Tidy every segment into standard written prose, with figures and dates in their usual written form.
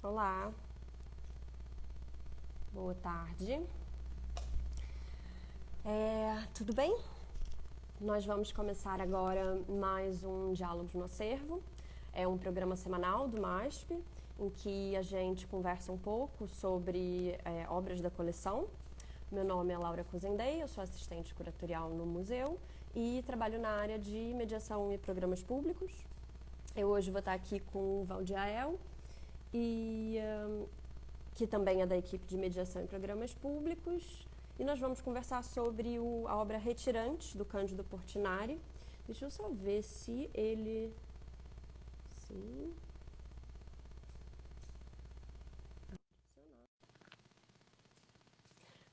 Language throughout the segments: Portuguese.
Olá, boa tarde. Tudo bem? Nós vamos começar agora mais um Diálogos no Acervo. É um programa semanal do MASP, em que a gente conversa um pouco sobre obras da coleção. Meu nome é Laura Cozendei, eu sou assistente curatorial no museu e trabalho na área de mediação e programas públicos. Eu hoje vou estar aqui com o Valdiael, que também é da equipe de mediação em programas públicos, e nós vamos conversar sobre a obra Retirantes, do Cândido Portinari. Deixa eu só ver se ele... Sim.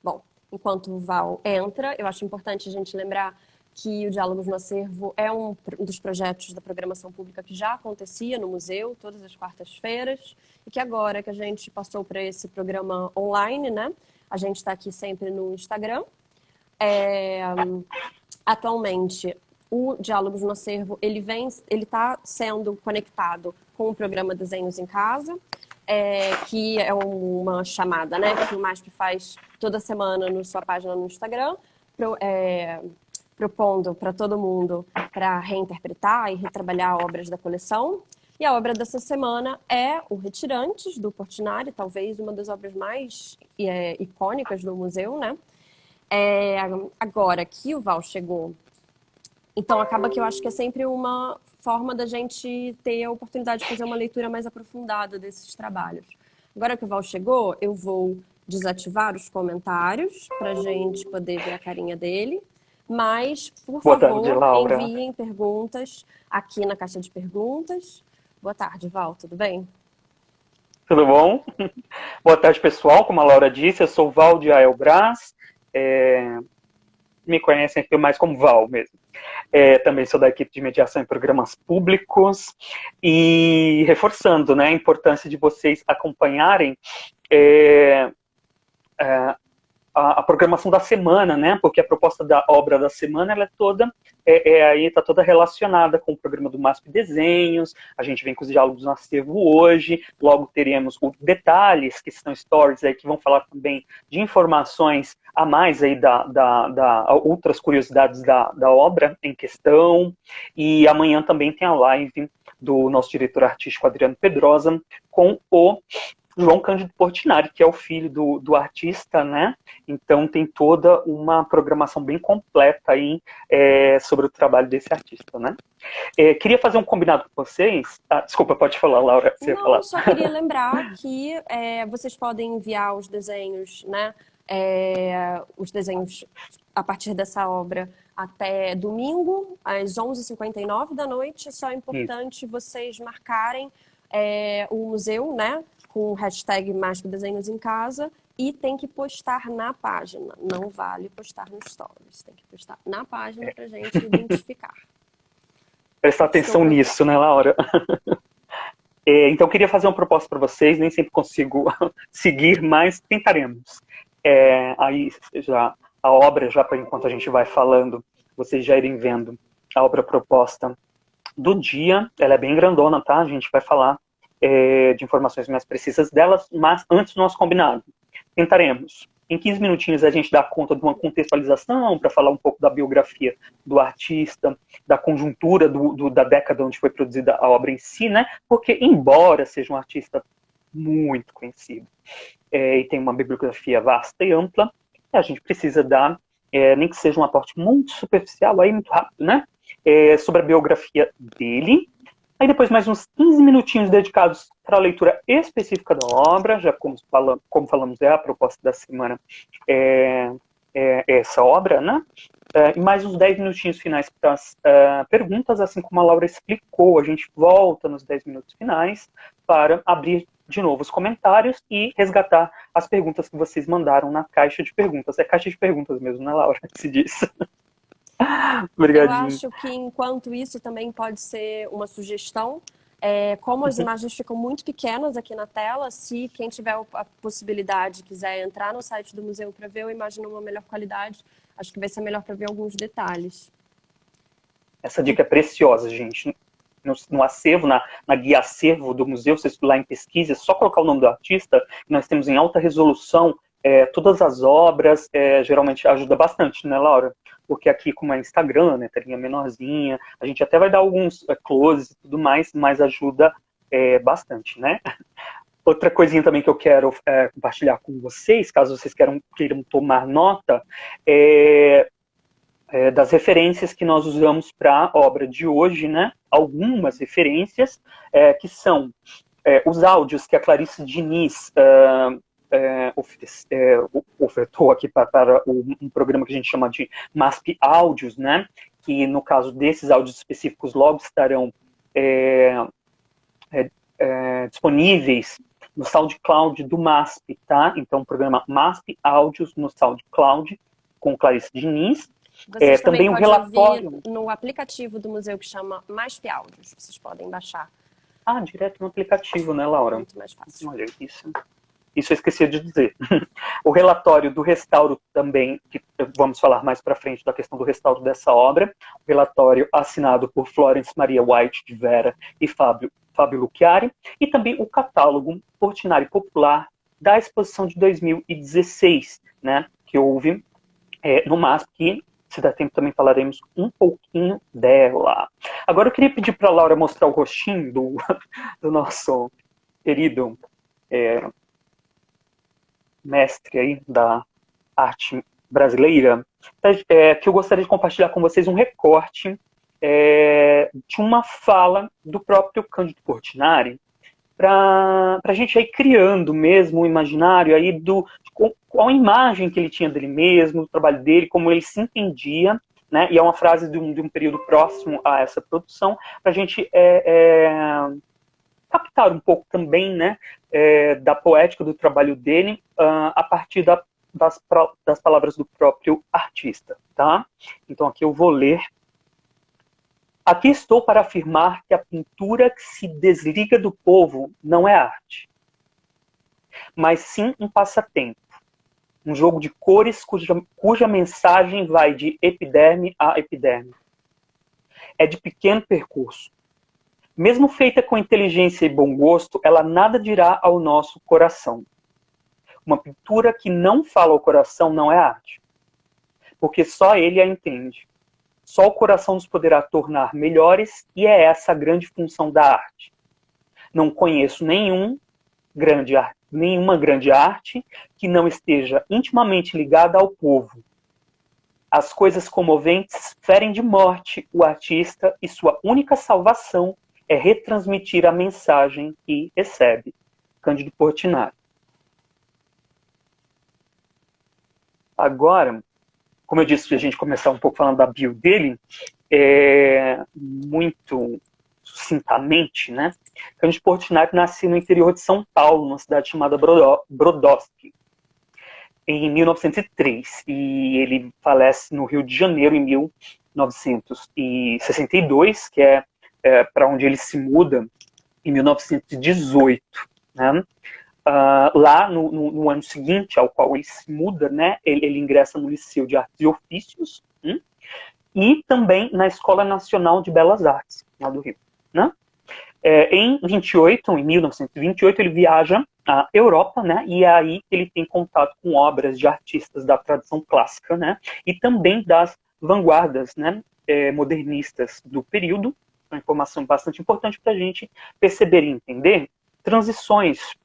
Bom, enquanto o Val entra, eu acho importante a gente lembrar que o Diálogos no Acervo é um dos projetos da programação pública que já acontecia no museu, todas as quartas-feiras, e que agora que a gente passou para esse programa online, né, a gente está aqui sempre no Instagram. Atualmente, o Diálogos no Acervo, ele está sendo conectado com o programa Desenhos em Casa, que é uma chamada, né, que o MASP faz toda semana na sua página no Instagram, propondo para todo mundo para reinterpretar e retrabalhar obras da coleção. E a obra dessa semana é O Retirantes, do Portinari, talvez uma das obras mais icônicas do museu, né? Agora que o Val chegou, então acaba que eu acho que é sempre uma forma da gente ter a oportunidade de fazer uma leitura mais aprofundada desses trabalhos. Agora que o Val chegou, eu vou desativar os comentários para a gente poder ver a carinha dele. Mas, por Boa tarde, favor, Laura. enviem perguntas aqui na caixa de perguntas. Boa tarde, Val, tudo bem? Tudo bom? Boa tarde, pessoal. Como a Laura disse, eu sou o Val de Aelbras. Me conhecem aqui mais como Val mesmo. Também sou da equipe de mediação em programas públicos. E reforçando, né, a importância de vocês acompanharem é, a programação da semana, né? Porque a proposta da obra da semana ela é toda aí está toda relacionada com o programa do MASP Desenhos. A gente vem com os diálogos no acervo hoje. Logo teremos detalhes que são stories aí que vão falar também de informações a mais aí da outras curiosidades da obra em questão. E amanhã também tem a live do nosso diretor artístico Adriano Pedrosa com o João Cândido Portinari, que é o filho do artista, né? Então tem toda uma programação bem completa aí sobre o trabalho desse artista, né? Queria fazer um combinado com vocês. Desculpa, pode falar, Laura, você ia Não, falar. só queria lembrar que vocês podem enviar os desenhos, né? Os desenhos a partir dessa obra até domingo, às 11h59 da noite. Só é Isso. importante vocês marcarem o museu, né? Com o hashtag MASP Desenhos em Casa. E tem que postar na página. Não vale postar no Stories. Tem que postar na página para a gente identificar. Prestar Estou atenção pronta. nisso, né, Laura? Então, eu queria fazer uma proposta para vocês. Nem sempre consigo seguir, mas tentaremos. Aí, já a obra, já para enquanto a gente vai falando, vocês já irem vendo a obra proposta do dia. Ela é bem grandona, tá? A gente vai falar de informações mais precisas delas, mas antes do nosso combinado. Tentaremos. Em 15 minutinhos a gente dá conta de uma contextualização para falar um pouco da biografia do artista, da conjuntura da década onde foi produzida a obra em si, né? Porque, embora seja um artista muito conhecido e tem uma bibliografia vasta e ampla, a gente precisa dar, nem que seja um aporte muito superficial, aí muito rápido, né? Sobre a biografia dele. Aí depois mais uns 15 minutinhos dedicados para a leitura específica da obra, já como falamos, é a proposta da semana, essa obra, né? E mais uns 10 minutinhos finais para as perguntas, assim como a Laura explicou, a gente volta nos 10 minutos finais para abrir de novo os comentários e resgatar as perguntas que vocês mandaram na caixa de perguntas. É caixa de perguntas mesmo, né, Laura? Que se diz. Eu Obrigadinho. acho que, enquanto isso, também pode ser uma sugestão. Como as imagens ficam muito pequenas aqui na tela, se quem tiver a possibilidade quiser entrar no site do museu para ver a imagem numa melhor qualidade, acho que vai ser melhor para ver alguns detalhes. Essa dica é preciosa, gente. no acervo, na guia acervo do museu, você lá em pesquisa, é só colocar o nome do artista, nós temos em alta resolução todas as obras, geralmente ajuda bastante, né, Laura? Porque aqui, como é Instagram, né, telinha menorzinha, a gente até vai dar alguns closes e tudo mais, mas ajuda bastante, né? Outra coisinha também que eu quero compartilhar com vocês, caso vocês queiram tomar nota, das referências que nós usamos para a obra de hoje, né? Algumas referências que são os áudios que a Clarice Diniz ofertou aqui para um programa que a gente chama de MASP Áudios, né? Que no caso desses áudios específicos logo estarão disponíveis no SoundCloud do MASP, tá? Então, o programa MASP Áudios no SoundCloud com Clarice Diniz. Vocês também um relatório ouvir no aplicativo do museu que chama MASP Áudios. Vocês podem baixar. Direto no aplicativo, né, Laura? Muito mais fácil. Olha, isso eu esqueci de dizer. O relatório do restauro também, que vamos falar mais para frente da questão do restauro dessa obra, o relatório assinado por Florence Maria White de Vera e Fábio Lucchiari, e também o catálogo Portinari Popular da exposição de 2016, né, que houve no MASP, que, se der tempo, também falaremos um pouquinho dela. Agora eu queria pedir para a Laura mostrar o rostinho do nosso querido mestre aí da arte brasileira, que eu gostaria de compartilhar com vocês um recorte de uma fala do próprio Cândido Portinari, para a gente ir criando mesmo o imaginário aí qual a imagem que ele tinha dele mesmo, do trabalho dele, como ele se entendia, né? E é uma frase de um período próximo a essa produção, para a gente captar um pouco também, né, da poética do trabalho dele a partir das palavras do próprio artista, tá? Então aqui eu vou ler. Aqui estou para afirmar que a pintura que se desliga do povo não é arte, mas sim um passatempo, um jogo de cores cuja mensagem vai de epiderme a epiderme. É de pequeno percurso. Mesmo feita com inteligência e bom gosto, ela nada dirá ao nosso coração. Uma pintura que não fala ao coração não é arte, porque só ele a entende. Só o coração nos poderá tornar melhores, e é essa a grande função da arte. Não conheço nenhuma grande arte que não esteja intimamente ligada ao povo. As coisas comoventes ferem de morte o artista, e sua única salvação é retransmitir a mensagem que recebe. Cândido Portinari. Agora, como eu disse, a gente começar um pouco falando da bio dele, muito sucintamente, né? Cândido Portinari nasceu no interior de São Paulo, numa cidade chamada Brodowski, em 1903, e ele falece no Rio de Janeiro em 1962, que é para onde ele se muda em 1918, né? Lá no ano seguinte ao qual ele se muda, né, ele ingressa no Liceu de Artes e Ofícios e também na Escola Nacional de Belas Artes, lá do Rio, né? Em 1928, ele viaja à Europa, né, e é aí que ele tem contato com obras de artistas da tradição clássica, né, e também das vanguardas, né, modernistas do período. Uma informação bastante importante para a gente perceber e entender transições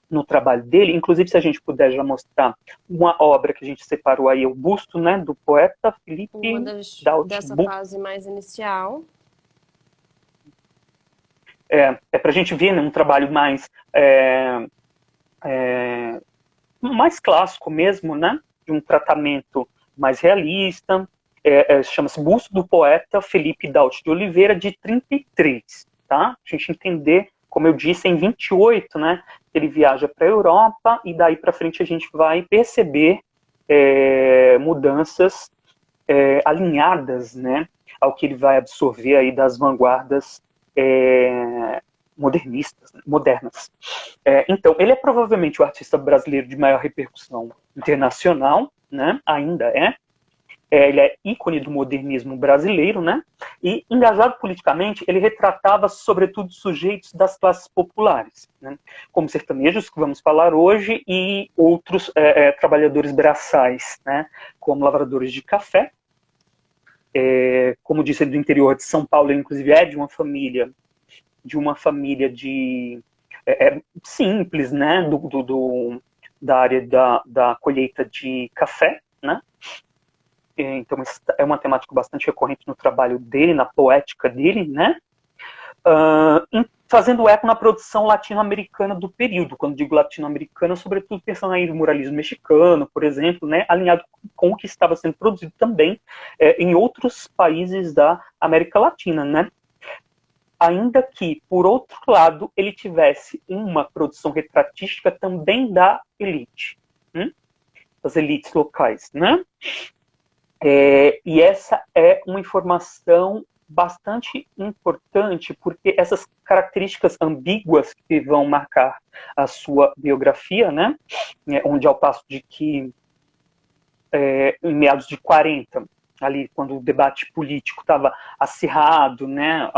no trabalho dele. Inclusive, se a gente puder já mostrar uma obra que a gente separou aí, o busto, né, do poeta Felipe Daut. Dessa fase mais inicial. Para a gente ver, né, um trabalho mais clássico mesmo, né, de um tratamento mais realista. Chama-se Busto do Poeta Felipe Daut de Oliveira, de 33, tá? A gente entender, como eu disse, em 28, né, ele viaja para a Europa, e daí para frente a gente vai perceber mudanças alinhadas, né, ao que ele vai absorver aí das vanguardas modernas. Então, ele é provavelmente o artista brasileiro de maior repercussão internacional, né, ainda é. Ele é ícone do modernismo brasileiro, né? E, engajado politicamente, ele retratava, sobretudo, sujeitos das classes populares, né? Como sertanejos, que vamos falar hoje, e outros trabalhadores braçais, né? Como lavradores de café. Como disse, do interior de São Paulo, ele, inclusive, é de uma família de simples, né? Da área da colheita de café, né? Então, é uma temática bastante recorrente no trabalho dele, na poética dele, né? Fazendo eco na produção latino-americana do período. Quando digo latino-americana, sobretudo pensando aí no muralismo mexicano, por exemplo, né? Alinhado com o que estava sendo produzido também em outros países da América Latina, né? Ainda que, por outro lado, ele tivesse uma produção retratística também da elite, das elites locais, né? E essa é uma informação bastante importante, porque essas características ambíguas que vão marcar a sua biografia, né? Onde ao passo de que em meados de 40, ali quando o debate político estava acirrado, né,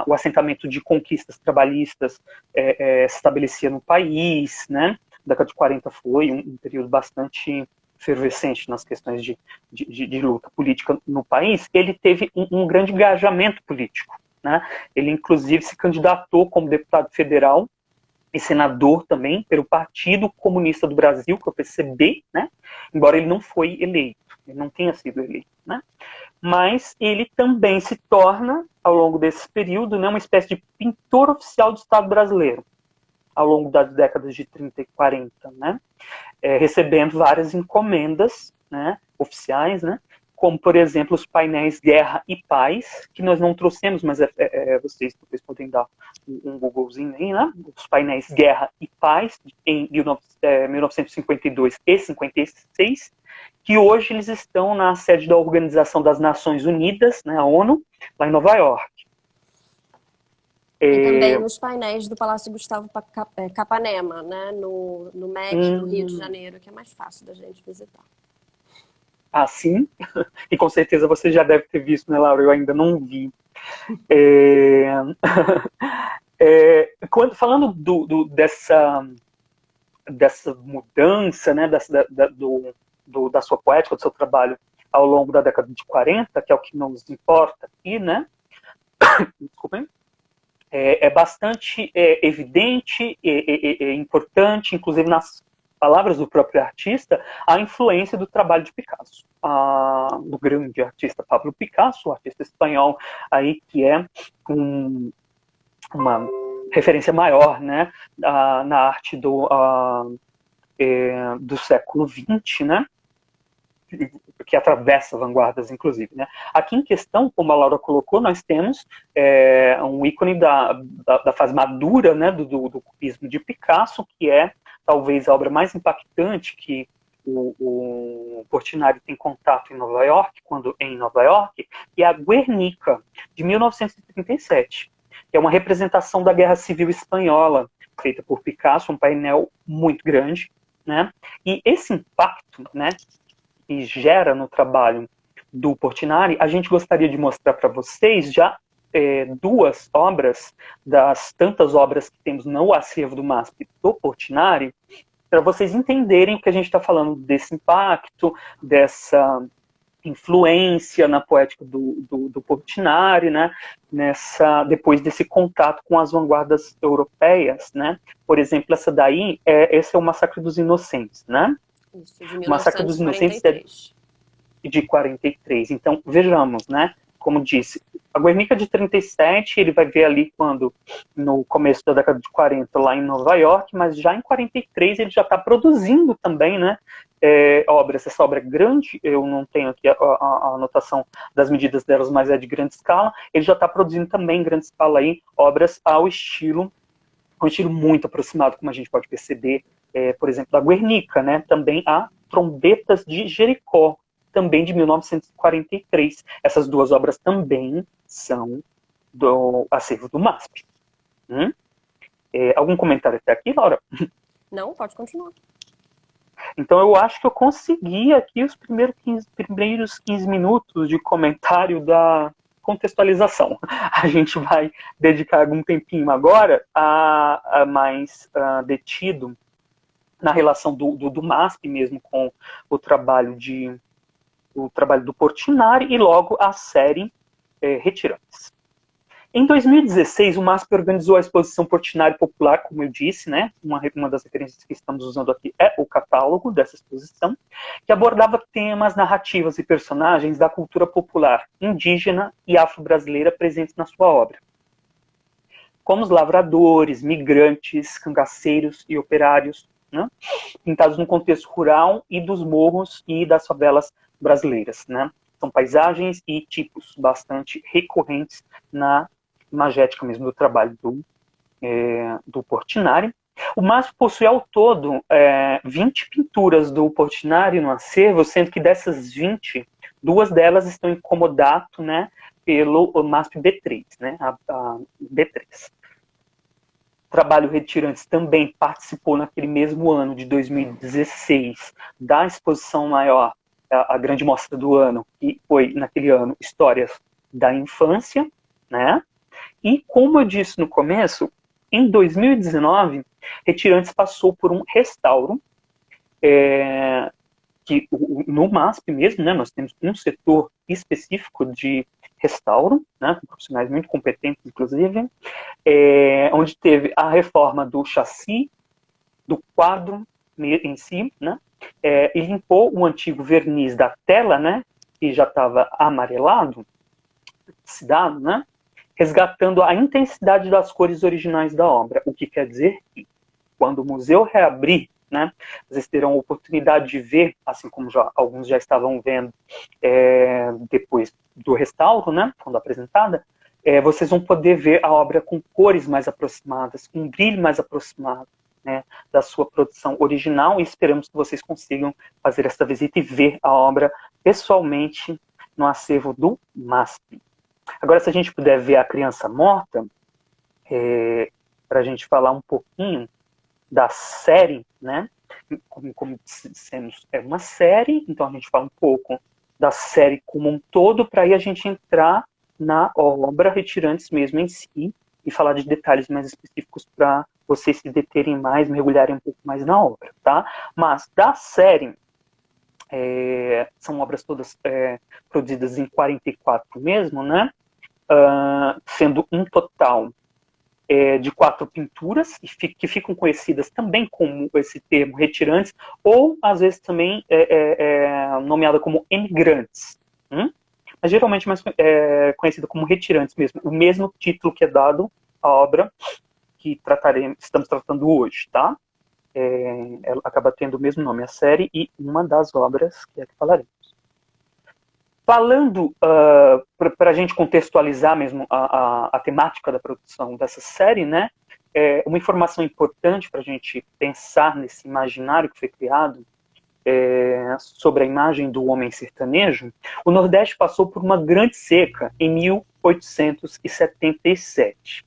o assentamento de conquistas trabalhistas se estabelecia no país, né, a década de 40 foi um período bastante efervescente nas questões de luta política no país. Ele teve um grande engajamento político, né, ele inclusive se candidatou como deputado federal e senador também pelo Partido Comunista do Brasil, que é o PCB, né? Embora ele não foi eleito, ele não tenha sido eleito, né? Mas ele também se torna, ao longo desse período, né, uma espécie de pintor oficial do Estado brasileiro, ao longo das décadas de 30 e 40, né? Recebendo várias encomendas, né, oficiais, né? Como, por exemplo, os painéis Guerra e Paz, que nós não trouxemos, mas vocês depois podem dar um Googlezinho aí, né? Os painéis Guerra e Paz, em 1952 e 56, que hoje eles estão na sede da Organização das Nações Unidas, né, a ONU, lá em Nova York. E também nos painéis do Palácio Gustavo Capanema, né, no MEC do Rio de Janeiro, que é mais fácil da gente visitar. Sim, e com certeza você já deve ter visto, né, Laura? Eu ainda não vi. Falando dessa mudança, né, da sua poética, do seu trabalho ao longo da década de 40, que é o que nos importa aqui, né? Desculpem. É bastante evidente e importante, inclusive nas palavras do próprio artista, a influência do trabalho de Picasso, do grande artista Pablo Picasso, o artista espanhol aí que é uma referência maior, né, na arte do século XX, né, que atravessa vanguardas, inclusive, né. Aqui em questão, como a Laura colocou, nós temos um ícone da fase madura, né, do cubismo de Picasso, que é talvez a obra mais impactante que o Portinari tem contato em Nova York, que é a Guernica, de 1937, que é uma representação da Guerra Civil Espanhola, feita por Picasso, um painel muito grande, né? E esse impacto, né, que gera no trabalho do Portinari, a gente gostaria de mostrar para vocês já duas obras, das tantas obras que temos no acervo do MASP do Portinari, para vocês entenderem o que a gente está falando desse impacto, dessa influência na poética do Portinari, né? Depois desse contato com as vanguardas europeias, né? Por exemplo, esse é o Massacre dos Inocentes, né? Isso, de 1943. O Massacre dos Inocentes é de 43. Então, vejamos, né? Como disse, a Guernica de 37, ele vai ver ali no começo da década de 40, lá em Nova York, mas já em 43 ele já está produzindo também, né, obras. Essa obra é grande, eu não tenho aqui a anotação das medidas delas, mas é de grande escala. Ele já está produzindo também em grande escala aí, obras um estilo muito aproximado, como a gente pode perceber, por exemplo, da Guernica, né, também há Trombetas de Jericó, também de 1943. Essas duas obras também são do acervo do MASP. Algum comentário até aqui, Laura? Não, pode continuar. Então eu acho que eu consegui aqui os primeiros 15 minutos de comentário da contextualização. A gente vai dedicar algum tempinho agora a mais detido na relação do MASP mesmo com o trabalho do Portinari e logo a série Retirantes. Em 2016, o MASP organizou a exposição Portinari Popular, como eu disse, né? Uma das referências que estamos usando aqui é o catálogo dessa exposição, que abordava temas, narrativas e personagens da cultura popular indígena e afro-brasileira presentes na sua obra, como os lavradores, migrantes, cangaceiros e operários, né? Pintados no contexto rural e dos morros e das favelas brasileiras, né? São paisagens e tipos bastante recorrentes na imagética mesmo do trabalho do Portinari. O MASP possui ao todo 20 pinturas do Portinari no acervo, sendo que dessas 20, 2 delas estão em comodato, né, pelo MASP B3, né, a B3. O trabalho Retirantes também participou naquele mesmo ano de 2016 da exposição maior, a grande mostra do ano, que foi naquele ano Histórias da Infância, né? E como eu disse no começo, em 2019, Retirantes passou por um restauro, que no MASP mesmo, né, nós temos um setor específico de restauro, né, com profissionais muito competentes, inclusive, onde teve a reforma do chassi, do quadro em si, né, e limpou o antigo verniz da tela, né, que já estava amarelado, oxidado, né, resgatando a intensidade das cores originais da obra, o que quer dizer que, quando o museu reabrir, né, vocês terão a oportunidade de ver, assim como alguns já estavam vendo depois do restauro, né, quando apresentada, vocês vão poder ver a obra com cores mais aproximadas, com um brilho mais aproximado, né, da sua produção original, e esperamos que vocês consigam fazer essa visita e ver a obra pessoalmente no acervo do MASP. Agora, se a gente puder ver A Criança Morta, para a gente falar um pouquinho da série, né? Como dissemos, é uma série, então a gente fala um pouco da série como um todo, para aí a gente entrar na obra Retirantes mesmo em si e falar de detalhes mais específicos para vocês se deterem mais, mergulharem um pouco mais na obra, tá? Mas da série, são obras todas produzidas em 44 mesmo, né? Sendo um total de 4 pinturas, que ficam conhecidas também como esse termo Retirantes, ou às vezes também nomeada como Emigrantes, mas geralmente mais conhecida como Retirantes mesmo, o mesmo título que é dado à obra que estamos tratando hoje, tá? Ela acaba tendo o mesmo nome, a série, e uma das obras que é que falaremos. Falando, para a gente contextualizar mesmo a temática da produção dessa série, né, uma informação importante para a gente pensar nesse imaginário que foi criado sobre a imagem do homem sertanejo, o Nordeste passou por uma grande seca em 1877.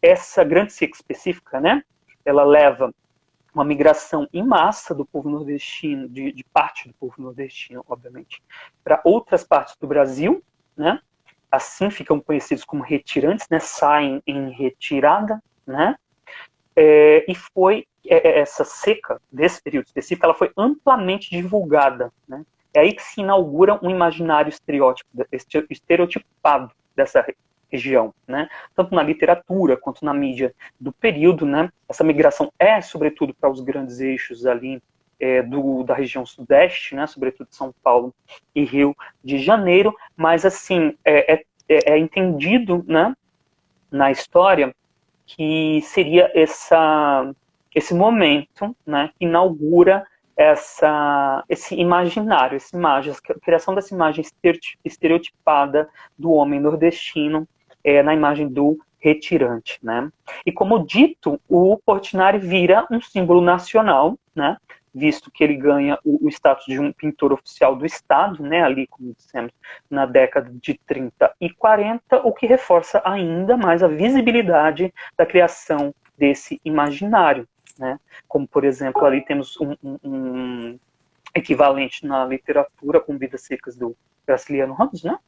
Essa grande seca específica, né, ela leva uma migração em massa do povo nordestino, de parte do povo nordestino, obviamente, para outras partes do Brasil, né? Assim ficam conhecidos como retirantes, né? Saem em retirada, né? E foi essa seca desse período específico, ela foi amplamente divulgada, né? É aí que se inaugura um imaginário estereotipado dessa região, né? Tanto na literatura quanto na mídia do período, né? Essa migração sobretudo para os grandes eixos ali da região sudeste, né? Sobretudo São Paulo e Rio de Janeiro, mas assim é entendido, né? Na história que seria esse momento, né? Que inaugura esse imaginário, a criação dessa imagem estereotipada do homem nordestino na imagem do retirante, né? E como dito, o Portinari vira um símbolo nacional, né? Visto que ele ganha o status de um pintor oficial do Estado, né? Ali, como dissemos, na década de 30 e 40, o que reforça ainda mais a visibilidade da criação desse imaginário, né? Como, por exemplo, ali temos um equivalente na literatura com Vidas Secas do Graciliano Ramos, né?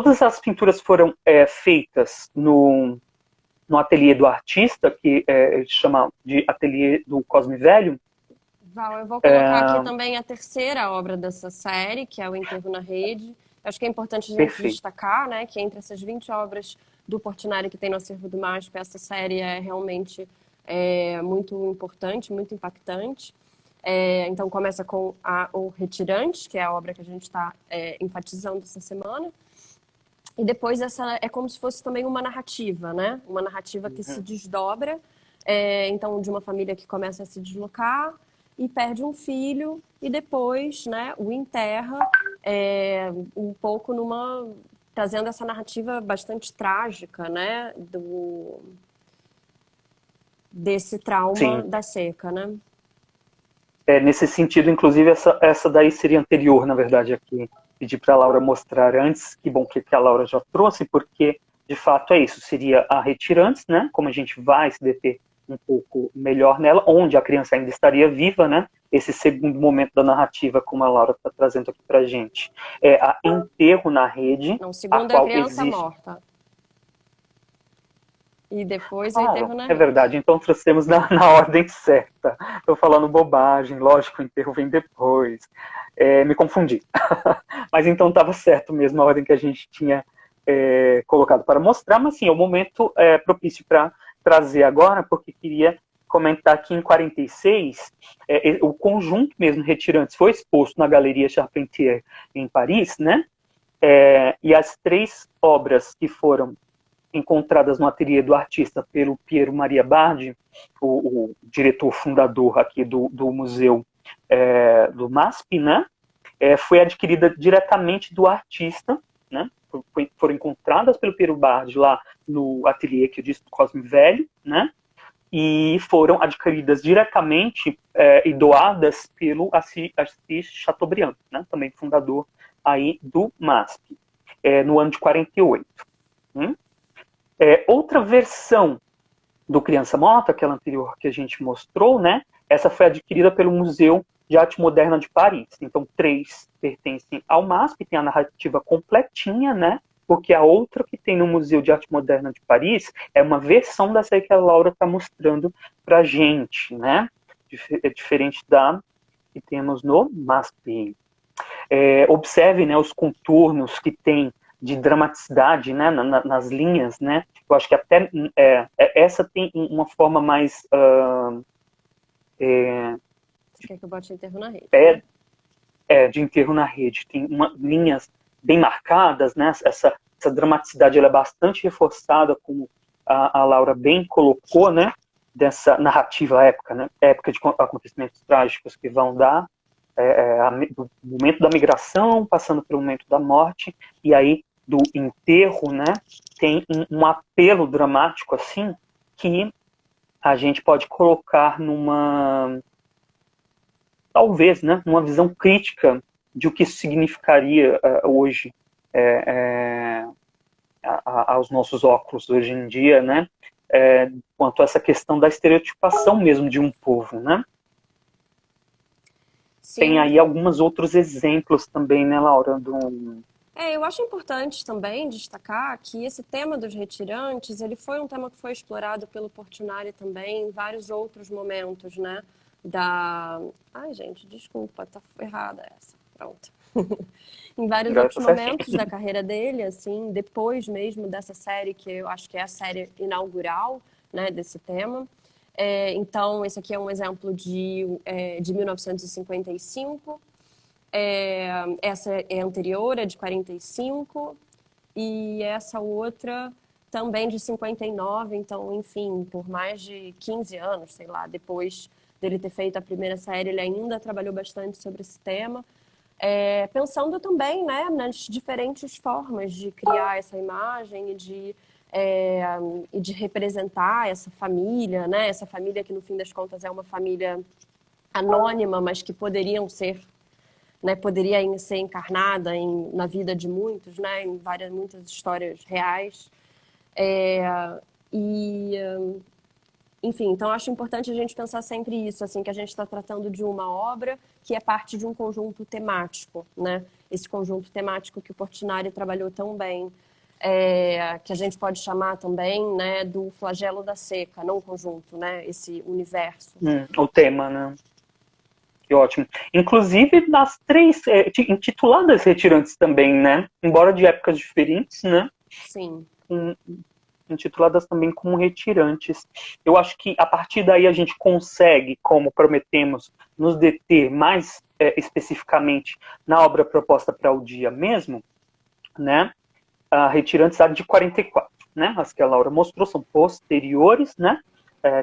todas as pinturas foram feitas no ateliê do artista, que ele chama de ateliê do Cosme Velho. Val, eu vou colocar aqui também a terceira obra dessa série, que é o Enterro na Rede. Acho que é importante a gente Perfeito. destacar, né, que entre essas 20 obras do Portinari que tem no acervo do MASP, essa série é realmente muito importante, muito impactante. Então começa com O Retirante, que é a obra que a gente está enfatizando essa semana. E depois essa é como se fosse também uma narrativa, né? Uma narrativa que se desdobra, então de uma família que começa a se deslocar e perde um filho e depois, né, o enterra um pouco trazendo essa narrativa bastante trágica, né, desse trauma Sim. da seca, né? Nesse sentido, inclusive, essa daí seria anterior, na verdade, aqui. Pedi para a Laura mostrar antes, que bom que a Laura já trouxe, porque, de fato, é isso. Seria a Retirantes, né? Como a gente vai se deter um pouco melhor nela, onde a criança ainda estaria viva, né? Esse segundo momento da narrativa, como a Laura está trazendo aqui para a gente. É a Enterro na Rede, Não, a segundo é a qual criança existe... morta. E depois o enterro na É rede. verdade, então trouxemos na ordem certa. Estou falando bobagem, lógico, o enterro vem depois. Me confundi. Mas então estava certo mesmo a ordem que a gente tinha colocado para mostrar, mas sim, é o momento propício para trazer agora, porque queria comentar que em 46, o conjunto mesmo Retirantes foi exposto na Galeria Charpentier em Paris, né? E as 3 obras que foram encontradas no ateliê do artista pelo Piero Maria Bardi, o diretor fundador aqui do museu do MASP, né? Foi adquirida diretamente do artista, né? Foram encontradas pelo Piero Bardi lá no ateliê que eu disse do Cosme Velho, né? E foram adquiridas diretamente e doadas pelo Assis Chateaubriand, né? Também fundador aí do MASP, no ano de 48. Outra versão do Criança Morta, aquela anterior que a gente mostrou, né? Essa foi adquirida pelo Museu de Arte Moderna de Paris. Então, 3 pertencem ao MASP, tem a narrativa completinha, né? Porque a outra que tem no Museu de Arte Moderna de Paris é uma versão dessa aí que a Laura está mostrando para a gente, né? É diferente da que temos no MASP. Observe, né, os contornos que tem de dramaticidade, né, nas linhas, né? Eu acho que até essa tem uma forma mais... Você quer que eu bote enterro na rede? De enterro na rede. Tem linhas bem marcadas, né? Essa dramaticidade ela é bastante reforçada, como a Laura bem colocou, né? Dessa narrativa épica, né? Época de acontecimentos trágicos que vão dar do momento da migração, passando pelo momento da morte, e aí do enterro, né, tem um apelo dramático, assim, que a gente pode colocar talvez, né, numa visão crítica de o que isso significaria hoje aos nossos óculos hoje em dia, né, quanto a essa questão da estereotipação mesmo de um povo, né. Sim. Tem aí alguns outros exemplos também, né, Laura? Eu acho importante também destacar que esse tema dos retirantes, ele foi um tema que foi explorado pelo Portinari também em vários outros momentos, né? Ai, gente, desculpa, tá errada essa. Pronto. Em vários outros momentos da carreira dele, assim, depois mesmo dessa série, que eu acho que é a série inaugural, né, desse tema. Então, esse aqui é um exemplo de 1955. Essa é anterior, é de 45. E essa outra também de 59. Então, enfim, por mais de 15 anos, sei lá, depois dele ter feito a primeira série, ele ainda trabalhou bastante sobre esse tema. Pensando também, né, nas diferentes formas de criar essa imagem e de representar essa família, né? Essa família que, no fim das contas, é uma família anônima, mas que poderia ser encarnada na vida de muitos, né? Em muitas histórias reais. Enfim, então acho importante a gente pensar sempre isso, assim, que a gente está tratando de uma obra que é parte de um conjunto temático, né? Esse conjunto temático que o Portinari trabalhou tão bem, que a gente pode chamar também, né, do flagelo da seca, não o conjunto, né? Esse universo. O tema, né? Que ótimo. Inclusive, nas três, intituladas Retirantes também, né? Embora de épocas diferentes, né? Sim. Intituladas também como Retirantes. Eu acho que a partir daí a gente consegue, como prometemos, nos deter mais especificamente na obra proposta para o dia mesmo, né? A Retirantes de 44, né? As que a Laura mostrou são posteriores, né?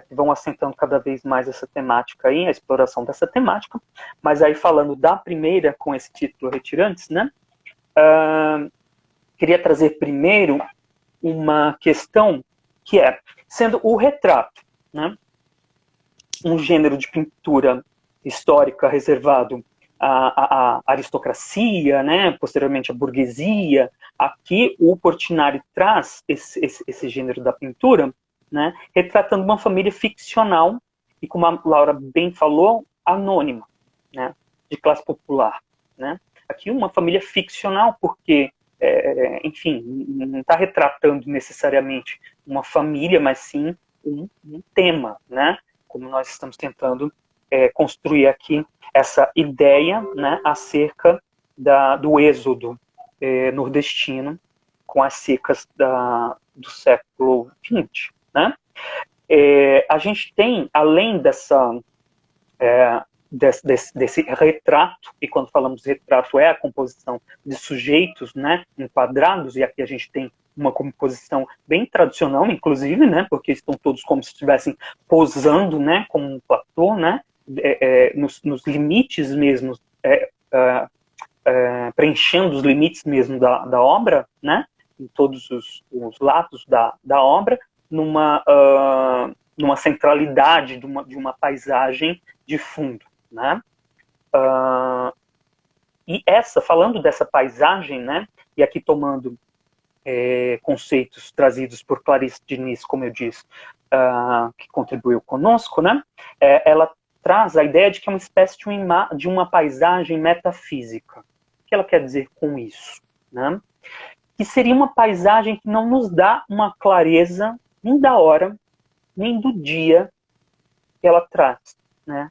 Que vão assentando cada vez mais essa temática aí, a exploração dessa temática. Mas aí falando da primeira com esse título Retirantes, né? Queria trazer primeiro uma questão que é, sendo o retrato, né, um gênero de pintura histórica reservado à aristocracia, né, posteriormente à burguesia, aqui o Portinari traz esse gênero da pintura, né, retratando uma família ficcional e, como a Laura bem falou, anônima, né, de classe popular. Né. Aqui uma família ficcional porque enfim, não está retratando necessariamente uma família, mas sim um tema, né? Como nós estamos tentando construir aqui essa ideia, né, acerca do êxodo nordestino com as secas do século XX, né? A gente tem, além desse retrato, e quando falamos de retrato é a composição de sujeitos, né, enquadrados, e aqui a gente tem uma composição bem tradicional, inclusive, né, porque estão todos como se estivessem posando, né, como um platô, né, nos limites mesmo, preenchendo os limites mesmo da obra, né, em todos os lados da obra, numa centralidade de uma paisagem de fundo. Né? E falando dessa paisagem, né, e aqui tomando conceitos trazidos por Clarice Diniz, como eu disse, que contribuiu conosco, né, ela traz a ideia de que é uma espécie de uma paisagem metafísica. O que ela quer dizer com isso? Né? Que seria uma paisagem que não nos dá uma clareza nem da hora, nem do dia que ela traz, né?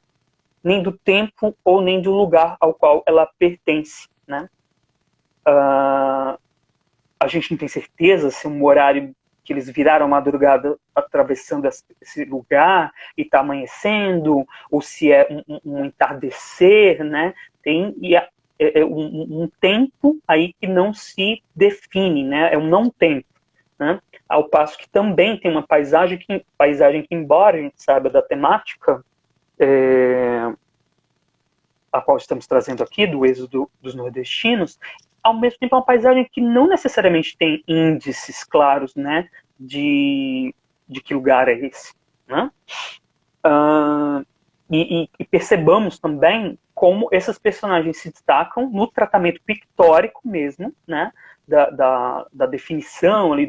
Nem do tempo ou nem do lugar ao qual ela pertence, né? A gente não tem certeza se um horário que eles viraram a madrugada atravessando esse lugar e está amanhecendo, ou se é um entardecer, né? Tem um tempo aí que não se define, né? É um não tempo, né? Ao passo que também tem uma paisagem que embora a gente saiba da temática, a qual estamos trazendo aqui, do êxodo dos nordestinos, ao mesmo tempo é uma paisagem que não necessariamente tem índices claros, né, de que lugar é esse. Né? E percebamos também como esses personagens se destacam no tratamento pictórico mesmo, né, da definição ali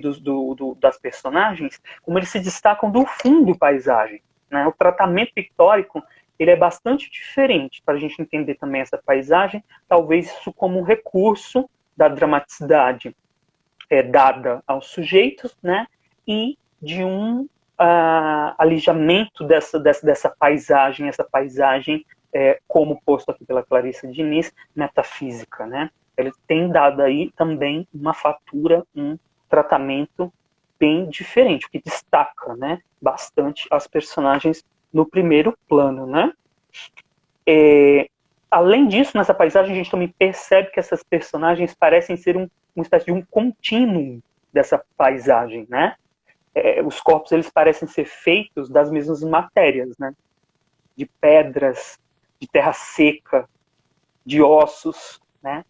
das personagens, como eles se destacam do fundo paisagem. Né? O tratamento pictórico ele é bastante diferente para a gente entender também essa paisagem, talvez isso como um recurso da dramaticidade dada aos sujeitos, né, e de um alijamento dessa paisagem, essa paisagem, como posto aqui pela Clarice Diniz, metafísica. Né? Ele tem dado aí também uma fatura, um tratamento bem diferente, o que destaca, né, bastante as personagens no primeiro plano, né? Além disso, nessa paisagem, a gente também percebe que essas personagens parecem ser uma espécie de um contínuo dessa paisagem, né? Os corpos, eles parecem ser feitos das mesmas matérias, né? De pedras, de terra seca, de ossos, né?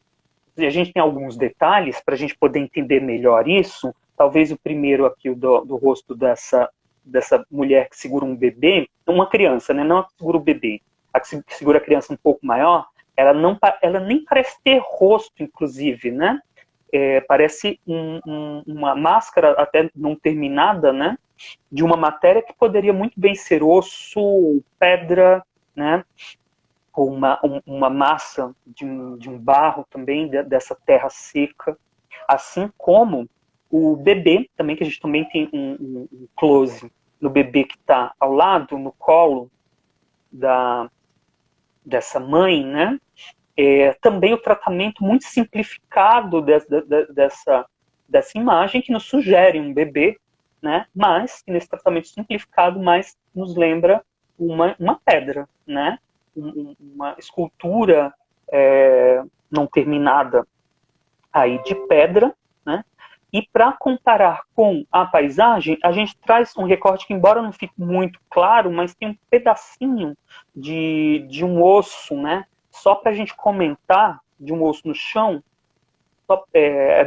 E a gente tem alguns detalhes para a gente poder entender melhor isso. Talvez o primeiro aqui, o do rosto dessa mulher que segura um bebê, uma criança, né? Não a que segura o bebê. A que segura a criança um pouco maior, ela nem parece ter rosto, inclusive, né? Parece uma máscara até não terminada, né? de uma matéria que poderia muito bem ser osso, pedra, né? Ou uma massa de um barro também, dessa terra seca. Assim como o bebê, também, que a gente também tem um close no bebê que está ao lado, no colo dessa mãe, né? Também o tratamento muito simplificado dessa imagem, que nos sugere um bebê, né? Mas que nesse tratamento simplificado mais nos lembra uma pedra, né? Uma escultura não terminada aí de pedra, né? E para comparar com a paisagem, a gente traz um recorte que, embora não fique muito claro, mas tem um pedacinho de um osso, né? Só para a gente comentar, de um osso no chão,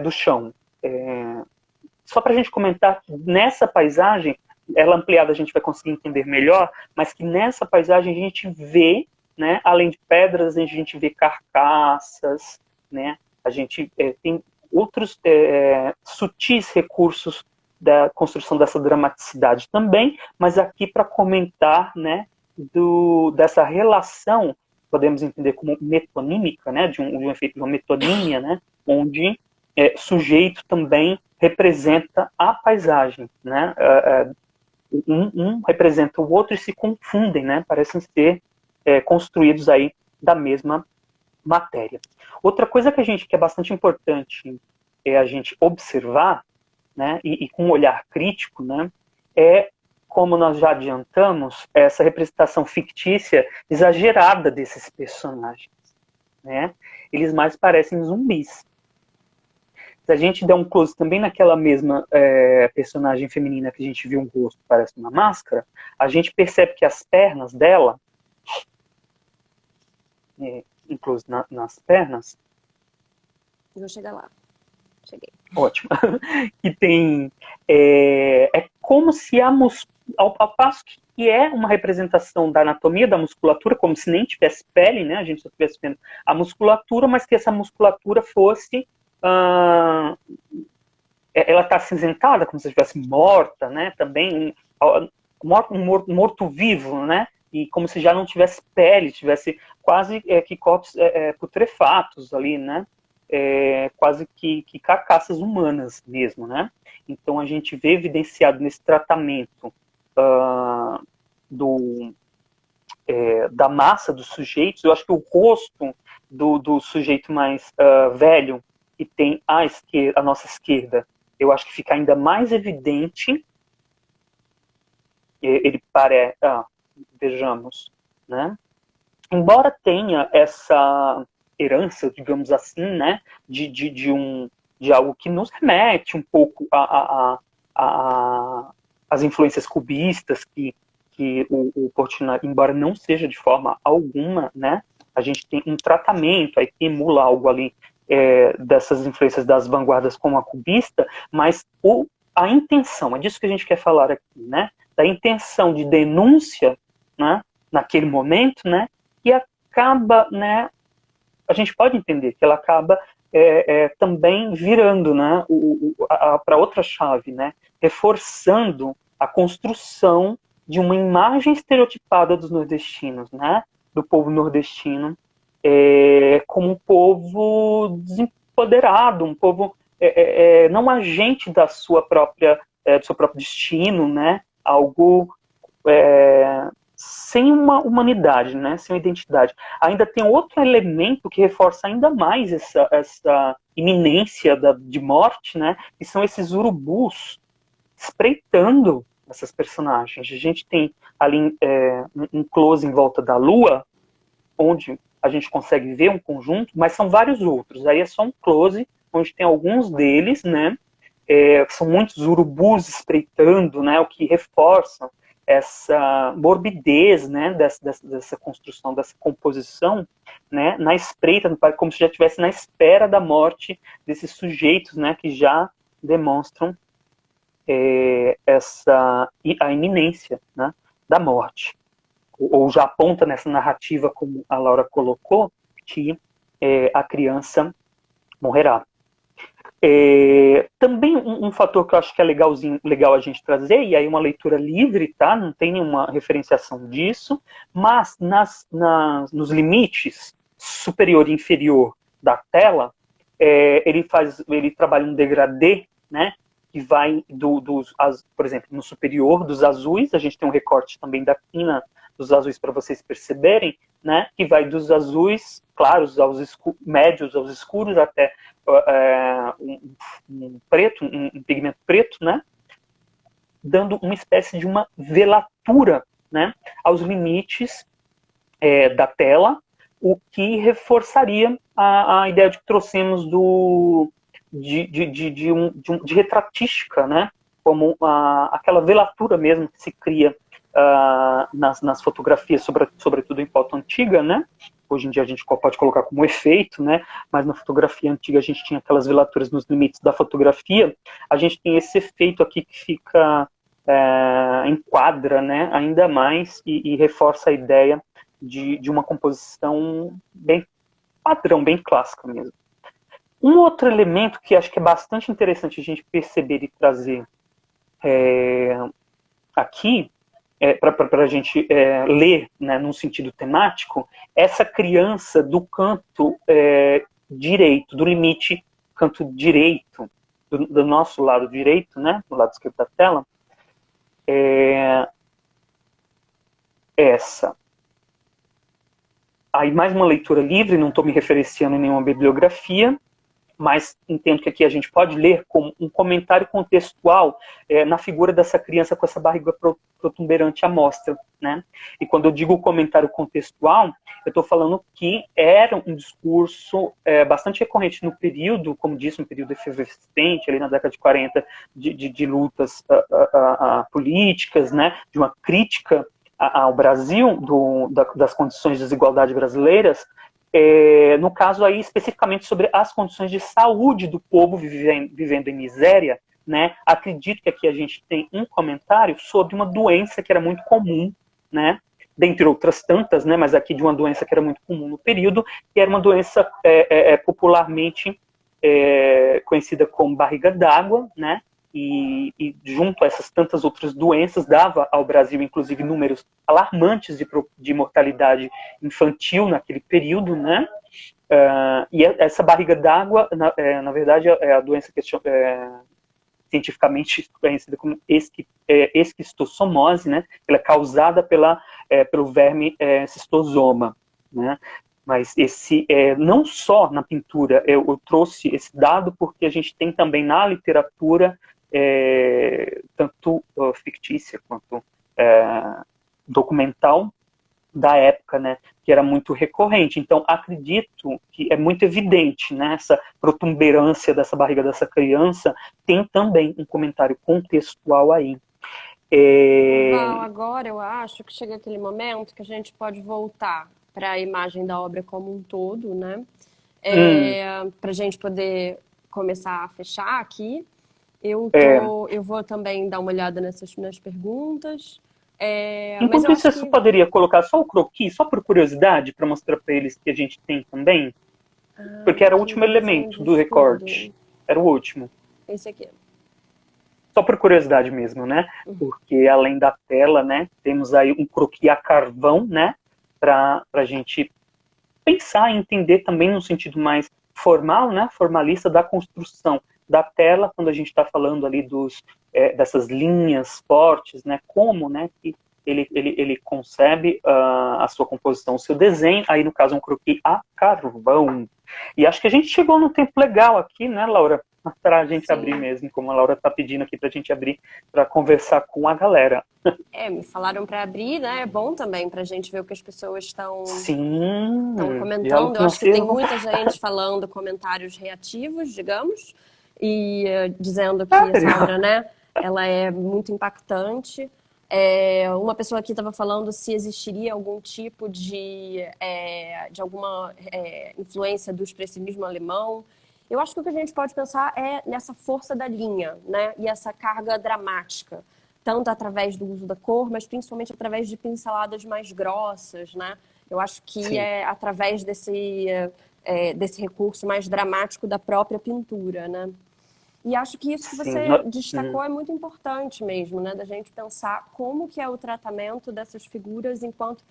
do chão. Só para a gente comentar que nessa paisagem, ela ampliada a gente vai conseguir entender melhor, mas que nessa paisagem a gente vê, né, além de pedras, a gente vê carcaças, né? A gente tem outros sutis recursos da construção dessa dramaticidade também, mas aqui para comentar, né, dessa relação, podemos entender como metonímica, né, de um efeito de uma metonímia, né, onde sujeito também representa a paisagem, né? Um representa o outro e se confundem, né? Parecem ser construídos aí da mesma matéria. Outra coisa que é bastante importante a gente observar, né? E com um olhar crítico, né? Como nós já adiantamos, essa representação fictícia exagerada desses personagens, né? Eles mais parecem zumbis. Se a gente der um close também naquela mesma personagem feminina que a gente viu um rosto, parece uma máscara, a gente percebe que as pernas dela, um close nas pernas... Vou chegar lá. Cheguei. Ótimo. Que tem... É como se ao passo que é uma representação da anatomia da musculatura, como se nem tivesse pele, né? A gente só estivesse vendo a musculatura, mas que essa musculatura fosse... ela está acinzentada, como se estivesse morta, né? Também morto-vivo, né? E como se já não tivesse pele, tivesse quase que corpos putrefatos ali, né? Quase que carcaças humanas mesmo, né? Então a gente vê evidenciado nesse tratamento da massa dos sujeitos. Eu acho que o rosto do sujeito mais velho, que tem a nossa esquerda, eu acho que fica ainda mais evidente. Ele parece... vejamos, né? Embora tenha essa herança, digamos assim, né? De algo que nos remete um pouco às influências cubistas que o Portinari, embora não seja de forma alguma, né? A gente tem um tratamento aí que emula algo ali dessas influências das vanguardas como a cubista, mas a intenção, é disso que a gente quer falar aqui, né? Da intenção de denúncia, né? Naquele momento, né? E acaba, né? A gente pode entender que ela acaba também virando, né? Para outra chave, né? Reforçando a construção de uma imagem estereotipada dos nordestinos, né? Do povo nordestino, como um povo desempoderado, um povo não agente do seu próprio destino, né? Algo sem uma humanidade, né? Sem uma identidade. Ainda tem outro elemento que reforça ainda mais essa iminência de morte, né? Que são esses urubus espreitando essas personagens. A gente tem ali um close em volta da lua, onde a gente consegue ver um conjunto, mas são vários outros. Aí é só um close, onde tem alguns deles, né? São muitos urubus espreitando, né? O que reforça essa morbidez, né? Dessa construção, dessa composição, né? Na espreita, como se já estivesse na espera da morte desses sujeitos, né? Que já demonstram a iminência, né? Da morte. Ou já aponta nessa narrativa, como a Laura colocou, que a criança morrerá. Também um fator que eu acho que é legal a gente trazer, e aí uma leitura livre, tá? Não tem nenhuma referenciação disso, mas nos limites superior e inferior da tela, ele trabalha um degradê, né? Que vai por exemplo, no superior dos azuis, a gente tem um recorte também da quina dos azuis para vocês perceberem, né? Que vai dos azuis claros aos médios aos escuros até um preto, um pigmento preto, né? Dando uma espécie de uma velatura, né? Aos limites da tela, o que reforçaria a ideia de que trouxemos de retratística, né? Como aquela velatura mesmo que se cria nas fotografias, sobretudo em foto antiga, né? Hoje em dia a gente pode colocar como efeito, né? Mas na fotografia antiga a gente tinha aquelas velaturas nos limites da fotografia. A gente tem esse efeito aqui que fica enquadra, né? Ainda mais e reforça a ideia de uma composição bem padrão, bem clássica mesmo. Um outro elemento que acho que é bastante interessante a gente perceber e trazer aqui, para a gente ler, né, num sentido temático, essa criança do canto direito, do limite canto direito, do nosso lado direito, né, do lado esquerdo da tela, essa. Aí mais uma leitura livre, não estou me referenciando em nenhuma bibliografia, mas entendo que aqui a gente pode ler como um comentário contextual na figura dessa criança com essa barriga protuberante à mostra, né? E quando eu digo comentário contextual, eu estou falando que era um discurso bastante recorrente no período, como disse, um período efervescente, ali na década de 40, de lutas políticas, né? De uma crítica ao Brasil, das condições de desigualdade brasileiras, no caso aí especificamente sobre as condições de saúde do povo vivendo em miséria, né? Acredito que aqui a gente tem um comentário sobre uma doença que era muito comum, né? Dentre outras tantas, né? Mas aqui de uma doença que era muito comum no período, que era uma doença popularmente conhecida como barriga d'água, né? E junto a essas tantas outras doenças, dava ao Brasil, inclusive, números alarmantes de mortalidade infantil naquele período, né? E essa barriga d'água, na verdade, é a doença que cientificamente conhecida como esquistossomose, né? Ela é causada pelo verme cistosoma, né? Mas não só na pintura, eu trouxe esse dado porque a gente tem também na literatura tanto fictícia quanto documental da época, né, que era muito recorrente. Então, acredito que é muito evidente, né, essa protuberância dessa barriga dessa criança, tem também um comentário contextual aí. Val, agora eu acho que chega aquele momento que a gente pode voltar para a imagem da obra como um todo, né, para a gente poder começar a fechar aqui. Eu vou também dar uma olhada nas perguntas. Enquanto isso, você poderia colocar só o croquis, só por curiosidade, para mostrar para eles que a gente tem também? Porque era o último elemento do recorte. Era o último. Esse aqui. Só por curiosidade mesmo, né? Porque além da tela, né, temos aí um croquis a carvão, né? Para a gente pensar e entender também no sentido mais formal, né? Formalista da construção da tela, quando a gente está falando ali dessas linhas fortes, né? Como, né? Que ele concebe a sua composição, o seu desenho, aí no caso um croquis a carvão. E acho que a gente chegou num tempo legal aqui, né, Laura? Para a gente abrir mesmo, como a Laura está pedindo aqui para a gente abrir, para conversar com a galera. Me falaram para abrir, né? É bom também para a gente ver o que as pessoas estão comentando. Eu acho que tem muita gente falando comentários reativos, digamos, e dizendo que essa obra, né, ela é muito impactante. Uma pessoa aqui estava falando se existiria algum tipo de alguma influência do expressionismo alemão. Eu acho que o que a gente pode pensar é nessa força da linha, né, e essa carga dramática, tanto através do uso da cor, mas principalmente através de pinceladas mais grossas, né? Eu acho que é através desse recurso mais dramático da própria pintura, né? E acho que isso que Sim. você destacou é muito importante mesmo, né? Da gente pensar como que é o tratamento dessas figuras enquanto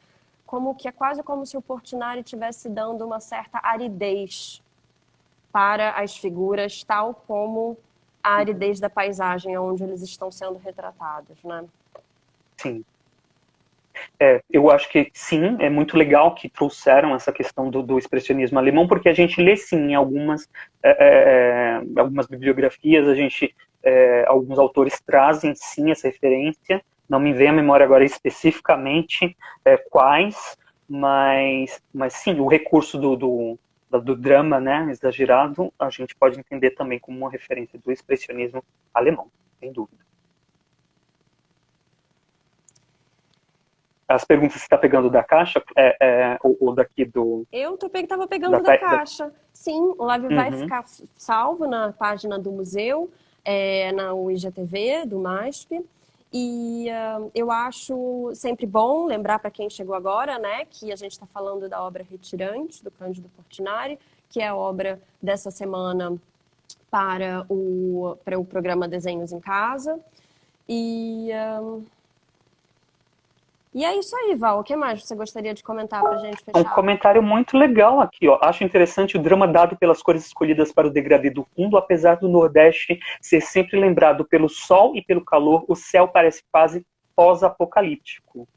como que é quase como se o Portinari estivesse dando uma certa aridez para as figuras, tal como a aridez da paisagem onde eles estão sendo retratados, né? Sim. Eu acho que sim, é muito legal que trouxeram essa questão do expressionismo alemão, porque a gente lê sim em algumas bibliografias, alguns autores trazem sim essa referência, não me vem à memória agora especificamente quais, mas sim, o recurso do drama, né, exagerado, a gente pode entender também como uma referência do expressionismo alemão, sem dúvida. As perguntas que você está pegando da caixa, ou daqui do... Eu estava pegando da caixa. Sim, o live vai ficar salvo na página do museu, na UIGTV, do MASP. E eu acho sempre bom lembrar para quem chegou agora, né, que a gente está falando da obra Retirantes, do Cândido Portinari, que é a obra dessa semana para o programa Desenhos em Casa. E é isso aí, Val. O que mais você gostaria de comentar para a gente fechar? Um comentário muito legal aqui, ó. Acho interessante o drama dado pelas cores escolhidas para o degradê do fundo, apesar do Nordeste ser sempre lembrado pelo sol e pelo calor, o céu parece quase pós-apocalíptico.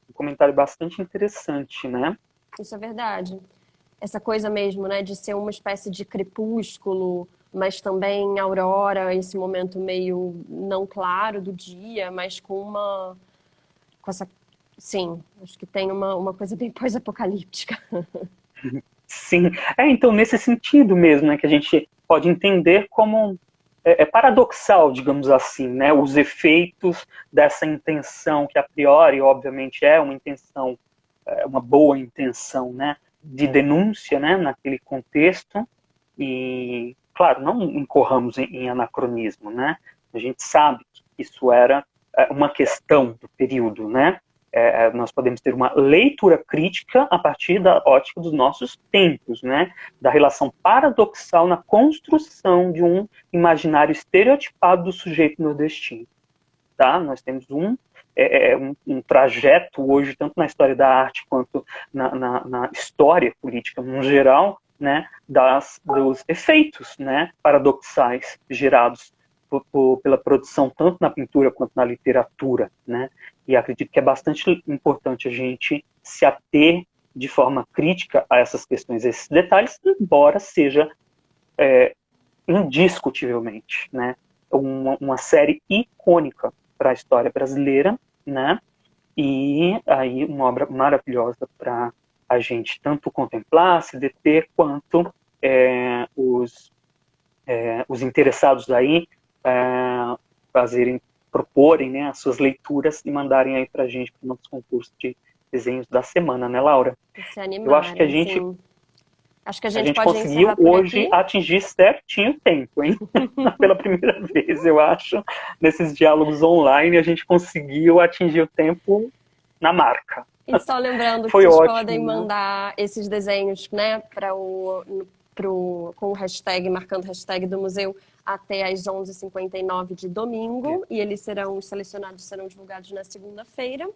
Um comentário bastante interessante, né? Isso é verdade. Essa coisa mesmo, né, de ser uma espécie de crepúsculo, mas também aurora, esse momento meio não claro do dia, mas com essa... Sim, acho que tem uma coisa bem pós-apocalíptica. Sim, então nesse sentido mesmo, né, que a gente pode entender como paradoxal, digamos assim, né, os efeitos dessa intenção, que a priori, obviamente, é uma intenção, uma boa intenção, né, de denúncia, né, naquele contexto, e, claro, não incorramos em anacronismo, né, a gente sabe que isso era uma questão do período, né, nós podemos ter uma leitura crítica a partir da ótica dos nossos tempos, né? Da relação paradoxal na construção de um imaginário estereotipado do sujeito nordestino. Tá? Nós temos um trajeto hoje, tanto na história da arte quanto na história política no geral, né? Dos efeitos, né? Paradoxais gerados pela produção tanto na pintura quanto na literatura, né? E acredito que é bastante importante a gente se ater de forma crítica a essas questões, a esses detalhes, embora seja indiscutivelmente, né, uma série icônica para a história brasileira, né? E aí uma obra maravilhosa para a gente tanto contemplar, se deter, quanto os interessados aí proporem, né, as suas leituras e mandarem aí pra gente para o nosso concurso de desenhos da semana, né, Laura? Se animarem, eu acho que a gente, sim. Acho que a gente pode conseguiu hoje atingir certinho o tempo, hein? Pela primeira vez, eu acho, nesses diálogos online, a gente conseguiu atingir o tempo na marca. E só lembrando que Foi vocês ótimo, podem né? mandar esses desenhos, né, com o hashtag, marcando hashtag do museu, até às 11h59 de domingo, e eles os selecionados serão divulgados na segunda-feira.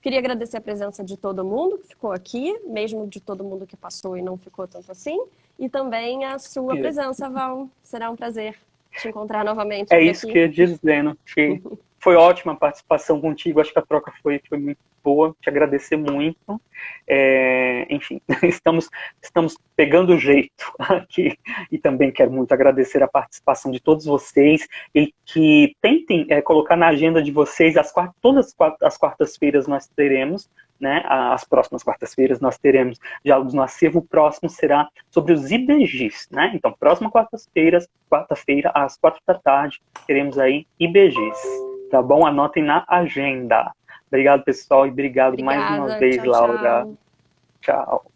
Queria agradecer a presença de todo mundo que ficou aqui, mesmo de todo mundo que passou e não ficou tanto assim, e também a sua presença, Val. Será um prazer te encontrar novamente. É isso que eu ia dizendo, que foi ótima a participação contigo, acho que a troca foi muito boa, te agradecer muito. Enfim, estamos pegando o jeito aqui, e também quero muito agradecer a participação de todos vocês, e que tentem colocar na agenda de vocês, todas as quartas-feiras nós teremos, né, as próximas quartas-feiras nós teremos diálogos no acervo, o próximo será sobre os IBGs, né? Então, próxima quarta-feira, às 4 da tarde, teremos aí IBGs, tá bom? Anotem na agenda. Obrigado, pessoal, e obrigado mais uma vez, tchau, Laura. Tchau. Tchau.